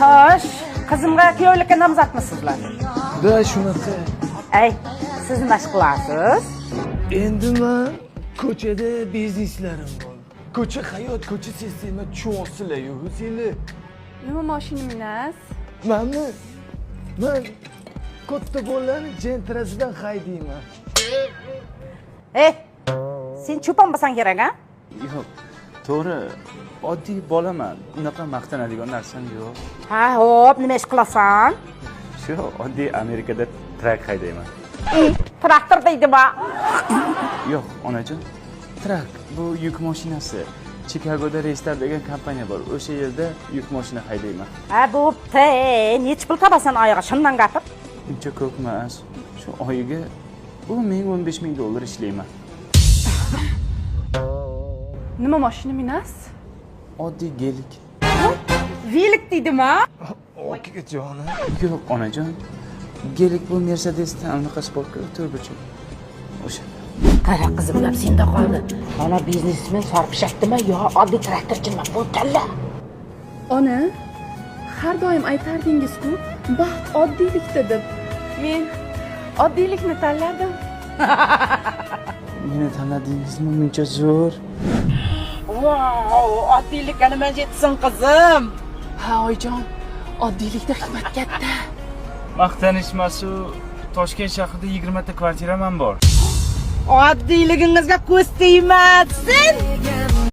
Hoş, kızımga kuyovlikka nomzodmisizlar? Da shunaqa. Ey, siz nima ish qilasiz? Endi men ko'chada bizneslarim bor. Ko'cha hayot, ko'cha sistema cho'silayu sizlar. Nima mashina minasiz? Men katta bolalarni jentrasidan haydayman. Ey, sen cho'pon bo'lsang kerak, a? Yo'q, to'g'ri, oddiy bolaman. Unaqa maqtanadigan narsam yo'q. Ha, hop, nima ish qilasan? Shu oddiy Amerikada trak haydayman. Traktor deydimi? Yo'q, onajon. Trak bu yuk mashinasi. Chikagoda Restart degan kompaniya bor. O'sha yerda yuk mashina haydayman. Ha, bo'pti. Nech pul topasan oyog'i? Shundan gapir. Uncha ko'p emas. Shu oyiga 10,000-15 ming dollar ishlayman. Nima mashina minasiz? Oddiy gelik. Velik deydimi? Okajon. Yo'q, onajon. Gelik bu Mercedesdan anaqa sportga turburchak. O'sha. Qara qizimlar senda qoldi. Mana biznesmen sarpishakdimi yo oddiy traktorchimi? Bu talla. Ona, har doim aytardingiz-ku, baxt oddiylikda deb. Men oddiylikni tanladim. Meni tanladingizmi? Muncha zo'r. Wow, oddiylikka nima yetsin qizim? Ha, oyijon, oddiylikda hikmat katta. Maqtanishmasu, Toshkent shahrida 20 ta kvartiram bor. Oddiyligingizga ko'z tegmasin.